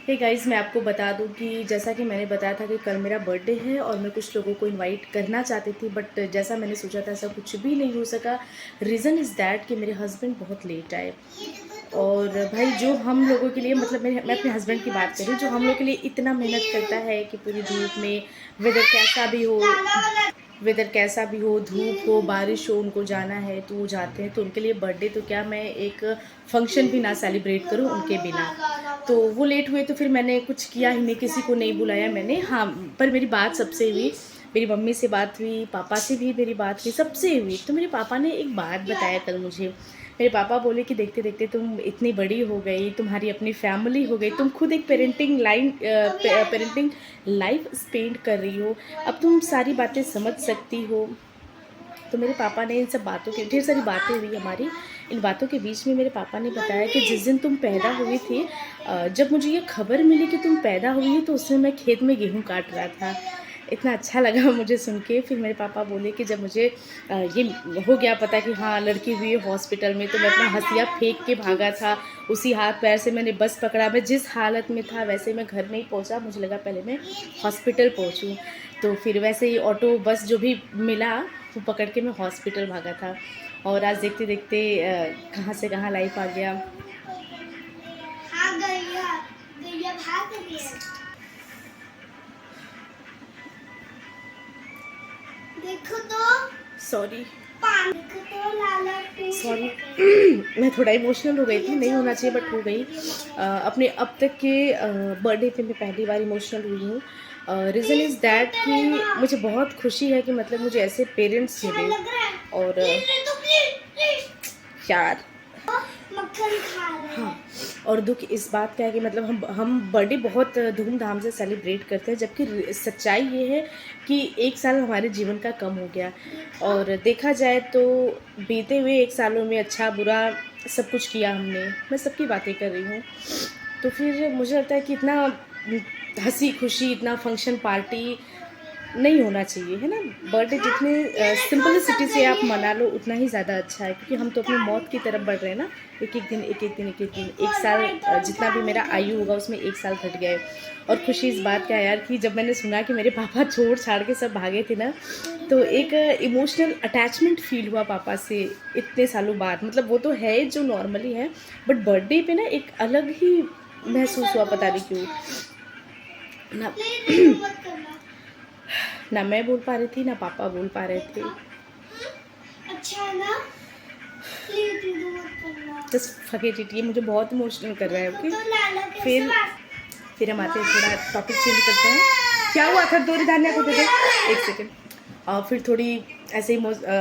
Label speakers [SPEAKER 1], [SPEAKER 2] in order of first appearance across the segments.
[SPEAKER 1] Hey guys, मैं आपको बता दूं कि जैसा कि मैंने बताया था कि कल मेरा बर्थडे है और मैं कुछ लोगों को इनवाइट करना चाहती थी, बट जैसा मैंने सोचा था ऐसा कुछ भी नहीं हो सका। रीज़न इज़ दैट कि मेरे हस्बैंड बहुत लेट आए। और भाई, जो हम लोगों के लिए, मतलब मैं अपने हस्बैंड की बात कर रही हूँ, जो हम लोग के लिए इतना मेहनत करता है कि पूरी धूप में, वेदर कैसा भी हो, धूप हो, बारिश हो, उनको जाना है तो वो जाते हैं। तो उनके लिए बर्थडे तो क्या, मैं एक फंक्शन भी ना सेलिब्रेट करूं उनके बिना। तो वो लेट हुए तो फिर मैंने कुछ किया ही नहीं, किसी को नहीं बुलाया मैंने। हाँ, पर मेरी बात सबसे हुई, मेरी मम्मी से बात हुई, पापा से भी मेरी बात हुई, सबसे हुई। तो मेरे पापा ने एक बात बताया कल मुझे। मेरे पापा बोले कि देखते देखते तुम इतनी बड़ी हो गई, तुम्हारी अपनी फैमिली हो गई, तुम खुद एक पेरेंटिंग लाइफ स्पेंड कर रही हो, अब तुम सारी बातें समझ सकती हो। तो मेरे पापा ने इन सब बातों की ढेर सारी बातें हुई हमारी। इन बातों के बीच में मेरे पापा ने बताया कि जिस दिन तुम पैदा हुई थी, जब मुझे ये खबर मिली कि तुम पैदा हुई हो, तो उस समय मैं खेत में गेहूँ काट रहा था। इतना अच्छा लगा मुझे सुन के। फिर मेरे पापा बोले कि जब मुझे ये हो गया पता कि हाँ लड़की हुई है हॉस्पिटल में, तो मैं अपना हंसिया फेंक के भागा था। उसी हाथ पैर से मैंने बस पकड़ा। मैं जिस हालत में था वैसे मैं घर नहीं पहुंचा, मुझे लगा पहले मैं हॉस्पिटल पहुंचूं। तो फिर वैसे ही ऑटो बस जो भी मिला वो पकड़ के मैं हॉस्पिटल भागा था। और आज देखते देखते कहाँ से कहाँ लाइफ आ गया। देखो तो, सॉरी सॉरी मैं थोड़ा इमोशनल हो गई थी, नहीं होना चाहिए बट हो गई। अपने अब तक के बर्थडे पे मैं पहली बार इमोशनल हुई हूँ। रीज़न इज़ दैट कि मुझे बहुत खुशी है कि मतलब मुझे ऐसे पेरेंट्स मिले। और यार, हाँ, और दुख इस बात का है कि मतलब हम बर्थडे बहुत धूमधाम से सेलिब्रेट करते हैं, जबकि सच्चाई ये है कि एक साल हमारे जीवन का कम हो गया। और देखा जाए तो बीते हुए एक सालों में अच्छा बुरा सब कुछ किया हमने। मैं सबकी बातें कर रही हूँ। तो फिर मुझे लगता है कि इतना हंसी खुशी, इतना फंक्शन पार्टी नहीं होना चाहिए, है ना। बर्थडे जितने सिंपलिसिटी से आप मना लो उतना ही ज़्यादा अच्छा है, क्योंकि हम तो अपनी मौत की तरफ बढ़ रहे हैं ना। एक एक दिन एक एक दिन एक एक दिन, एक साल, जितना भी मेरा आयु होगा उसमें एक साल घट गया है। और खुशी इस बात का यार कि जब मैंने सुना कि मेरे पापा छोड़ छाड़ के सब भागे थे ना, तो एक इमोशनल अटैचमेंट फील हुआ पापा से इतने सालों बाद। मतलब वो तो है जो नॉर्मली है, बट बर्थडे पे ना एक अलग ही महसूस हुआ, पता नहीं क्यों ना। ना मैं बोल पा रही थी ना पापा बोल पा रहे थे। अच्छा है ना, जस्ट फॉरगेट इट। ये मुझे बहुत इमोशनल कर रहा है। ओके, फिर हम आते हैं, थोड़ा टॉपिक चेंज करते हैं। क्या हुआ था, दो धान्या को दे दे, एक सेकेंड। और फिर थोड़ी ऐसे ही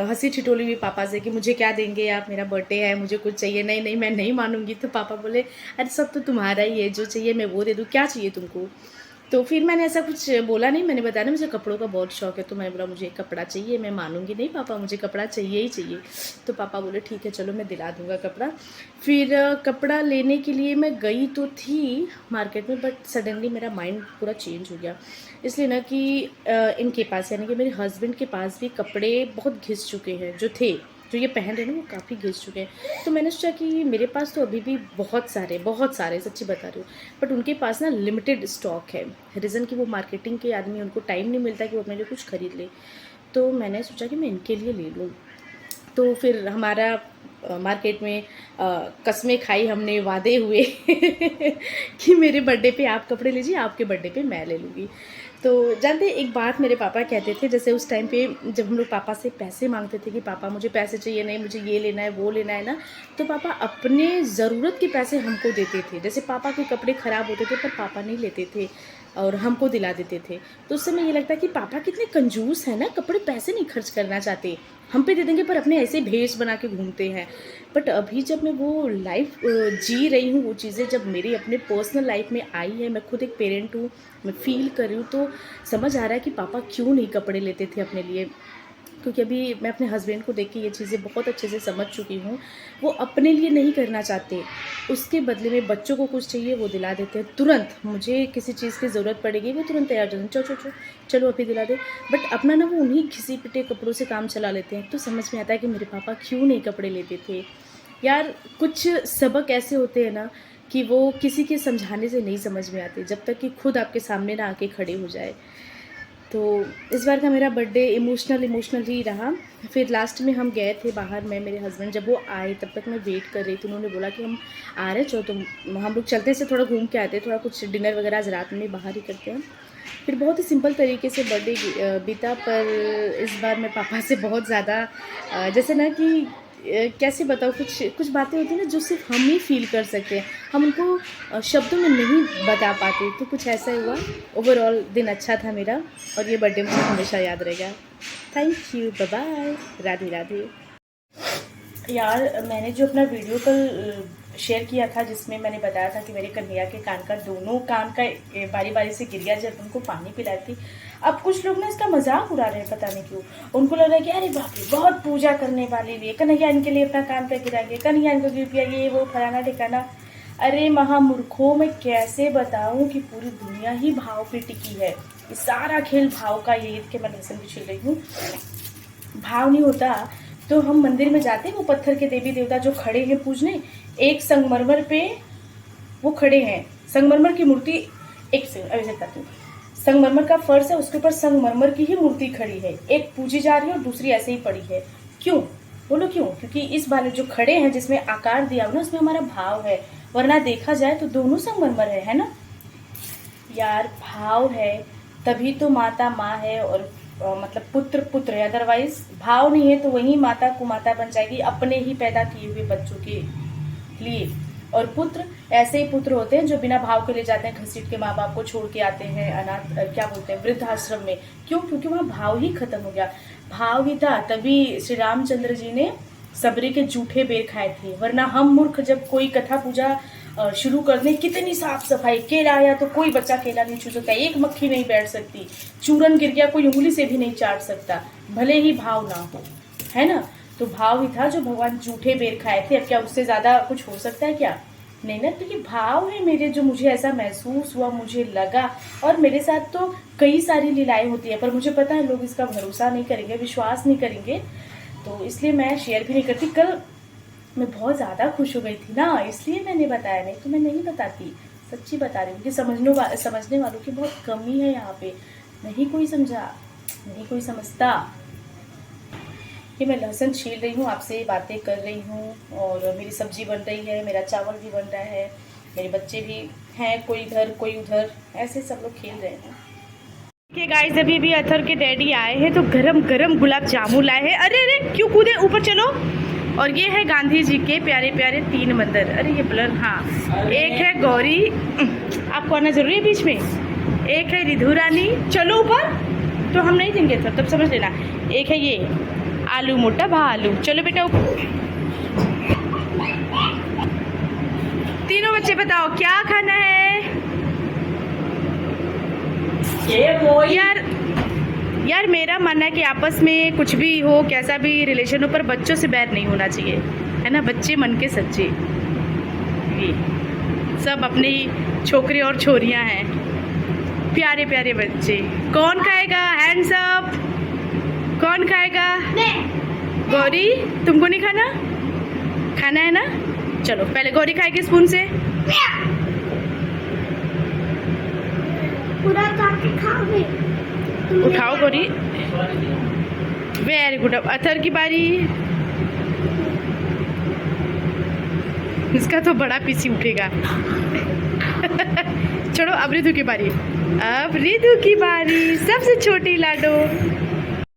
[SPEAKER 1] हंसी ठिठोली हुई पापा से कि मुझे क्या देंगे आप, मेरा बर्थडे है, मुझे कुछ चाहिए। नहीं नहीं, मैं नहीं मानूंगी। तो पापा बोले अरे सब तो तुम्हारा ही है, जो चाहिए मैं वो दे दूँ, क्या चाहिए तुमको। तो फिर मैंने ऐसा कुछ बोला नहीं। मैंने बताया ना मुझे कपड़ों का बहुत शौक है, तो मैंने बोला मुझे एक कपड़ा चाहिए। मैं मानूंगी नहीं पापा, मुझे कपड़ा चाहिए ही चाहिए। तो पापा बोले ठीक है चलो मैं दिला दूंगा कपड़ा। फिर कपड़ा लेने के लिए मैं गई तो थी मार्केट में, बट सडनली मेरा माइंड पूरा चेंज हो गया। इसलिए ना कि इनके पास, यानी कि मेरे हस्बैंड के पास भी कपड़े बहुत घिस चुके हैं, जो थे, जो ये पहन रहे हैं ना, वो काफ़ी घिस चुके हैं। तो मैंने सोचा कि मेरे पास तो अभी भी बहुत सारे सच्ची बता रही हूँ, बट उनके पास ना लिमिटेड स्टॉक है। रीज़न कि वो मार्केटिंग के आदमी, उनको टाइम नहीं मिलता कि वो अपने लिए कुछ खरीद ले। तो मैंने सोचा कि मैं इनके लिए ले लूँ। तो फिर हमारा मार्केट में कस्में खाई हमने, वादे हुए कि मेरे बर्थडे पे आप कपड़े लीजिए, आपके बर्थडे पे मैं ले लूँगी। तो जानते एक बात मेरे पापा कहते थे, जैसे उस टाइम पे जब हम लोग पापा से पैसे मांगते थे कि पापा मुझे पैसे चाहिए, नहीं मुझे ये लेना है वो लेना है ना, तो पापा अपने ज़रूरत के पैसे हमको देते थे। जैसे पापा के कपड़े ख़राब होते थे पर पापा नहीं लेते थे और हमको दिला देते थे। तो उस समय ये लगता कि पापा कितने कंजूस हैं ना, कपड़े पैसे नहीं खर्च करना चाहते, हम पे दे देंगे पर अपने ऐसे भेष बना के घूमते हैं। बट अभी जब मैं वो लाइफ जी रही हूँ, वो चीज़ें जब मेरी अपने पर्सनल लाइफ में आई है, मैं खुद एक पेरेंट हूँ, मैं फील कर रही हूँ, तो समझ आ रहा है कि पापा क्यों नहीं कपड़े लेते थे अपने लिए। क्योंकि अभी मैं अपने हस्बैंड को देख के ये चीज़ें बहुत अच्छे से समझ चुकी हूँ। वो अपने लिए नहीं करना चाहते, उसके बदले में बच्चों को कुछ चाहिए वो दिला देते हैं तुरंत। मुझे किसी चीज़ की ज़रूरत पड़ेगी वो तुरंत तैयार हो जाते हैं, चलो चलो चलो चलो अभी दिला दे। बट अपना ना वो उन्हीं घिसी पिटे कपड़ों से काम चला लेते हैं। तो समझ में आता है कि मेरे पापा क्यों नहीं कपड़े लेते थे। यार कुछ सबक ऐसे होते हैं ना कि वो किसी के समझाने से नहीं समझ में आते जब तक कि खुद आपके सामने ना आके खड़े हो जाए। तो इस बार का मेरा बर्थडे इमोशनल ही रहा। फिर लास्ट में हम गए थे बाहर, मैं मेरे हस्बैंड, जब वो आए तब तक मैं वेट कर रही थी। उन्होंने बोला कि हम आ रहे चलो, तो हम लोग चलते से थोड़ा घूम के आते, थोड़ा कुछ डिनर वगैरह आज रात में बाहर ही करते हैं। फिर बहुत ही सिंपल तरीके से बर्थडे बीता, पर इस बार मैं पापा से बहुत ज़्यादा जैसे ना कि कैसे बताऊँ, कुछ बातें होती हैं ना जो सिर्फ हम ही फील कर सकते हैं, हम उनको शब्दों में नहीं बता पाते। तो कुछ ऐसा हुआ। ओवरऑल दिन अच्छा था मेरा, और ये बर्थडे मुझे हमेशा याद रहेगा। Thank you, bye bye, Radhe Radhe. यार मैंने जो अपना वीडियो कल शेयर किया था जिसमें मैंने बताया था कि मेरे कन्हैया के कान का, दोनों कान का बारी बारी से गिर गया जब उनको पानी पिलाई थी। अब कुछ लोग ना इसका मजाक उड़ा रहे हैं, पता नहीं क्यों। उनको लग रहा है कि अरे बाप रे बहुत पूजा करने वाली भी है, कन्हैया इनके लिए अपना कान का गिराएंगे, कन्हैया इनको गिर पिया, ये वो फलाना ठिकाना। अरे महामूर्खों, मैं कैसे बताऊं कि पूरी दुनिया ही भाव पे टिकी है। ये सारा खेल भाव का, ये ईद के मैं लहसन भी छिल रही हूँ। भाव नहीं होता तो हम मंदिर में जाते हैं, वो पत्थर के देवी देवता जो खड़े हैं पूजने, एक संगमरमर पे वो खड़े हैं, संगमरमर की मूर्ति, एक से अभी बताती हूँ, संगमरमर का फर्श है, उसके ऊपर संगमरमर की ही मूर्ति खड़ी है, एक पूजी जा रही है और दूसरी ऐसे ही पड़ी है। क्यों बोलो क्यों? क्योंकि इस बार जो खड़े हैं जिसमें आकार दिया हुआ ना, उसमें हमारा भाव है, वरना देखा जाए तो दोनों संगमरमर है ना यार। भाव है तभी तो माता माँ है, और मतलब पुत्र पुत्र है, अदरवाइज भाव नहीं है तो वही माता कुमाता बन जाएगी अपने ही पैदा किए हुए बच्चों के लिए। और पुत्र ऐसे ही पुत्र होते हैं जो बिना भाव के ले जाते हैं, घसीट के माँ बाप को छोड़ के आते हैं अनाथ, क्या बोलते हैं, वृद्धाश्रम में। क्यों? क्योंकि वहाँ भाव ही खत्म हो गया। भाव ही था तभी श्री रामचंद्र जी ने सबरी के जूठे बेर खाए थे, वरना हम मूर्ख जब कोई कथा पूजा शुरू कर दें, कितनी साफ सफाई, केला आया तो कोई बच्चा केला नहीं छू सकता, एक मक्खी नहीं बैठ सकती, चूरन गिर गया कोई उंगली से भी नहीं चाट सकता, भले ही भाव ना हो, है ना। तो भाव ही था जो भगवान जूठे बेर खाए थे। अब क्या उससे ज्यादा कुछ हो सकता है क्या? नहीं ना। तो ये भाव है मेरे, जो मुझे ऐसा महसूस हुआ, मुझे लगा। और मेरे साथ तो कई सारी लीलाएं होती है, पर मुझे पता है लोग इसका भरोसा नहीं करेंगे, विश्वास नहीं करेंगे, तो इसलिए मैं शेयर भी नहीं करती। कल मैं बहुत ज़्यादा खुश हो गई थी ना, इसलिए मैंने बताया, नहीं तो मैं नहीं बताती। सच्ची बता रही हूँ कि समझने वालों की बहुत कमी है यहाँ पे। नहीं कोई समझा, नहीं कोई समझता। कि मैं लहसुन छील रही हूँ, आपसे बातें कर रही हूँ, और मेरी सब्जी बन रही है, मेरा चावल भी बन रहा है, मेरे बच्चे भी हैं, कोई इधर कोई उधर, ऐसे सब लोग खेल रहे हैं। कि गाइस अभी भी अथर के डैडी आए हैं तो गरम गरम गुलाब जामुन लाए हैं। अरे अरे क्यों कूदे, ऊपर चलो। और ये है गांधी जी के प्यारे प्यारे 3 मंदिर। अरे ये ब्लर, हाँ, एक है गौरी, आपको आना जरूरी है बीच में, एक है रिधु रानी, चलो ऊपर, तो हम नहीं देंगे तब समझ लेना। एक है ये आलू मोटा भालू, चलो बेटा ऊपर। तीनों बच्चे बताओ क्या खाना है? यार मेरा मानना है कि आपस में कुछ भी हो, कैसा भी रिलेशन हो, पर बच्चों से बैर नहीं होना चाहिए, है ना। बच्चे मन के सच्चे, ये सब अपनी छोकरे और छोरियां हैं, प्यारे प्यारे बच्चे। कौन खाएगा? Hands up. कौन खाएगा? गौरी, तुमको नहीं खाना? खाना है ना, चलो पहले गौरी खाएगी स्पून से।
[SPEAKER 2] पूरा खाओगे?
[SPEAKER 1] उठाओ गौरी, वेरी गुड। अब अथर की बारी, इसका तो बड़ा पीसी उठेगा। छोड़ो, अब रिधु की बारी, अब रिधु की बारी, सबसे छोटी लाडो।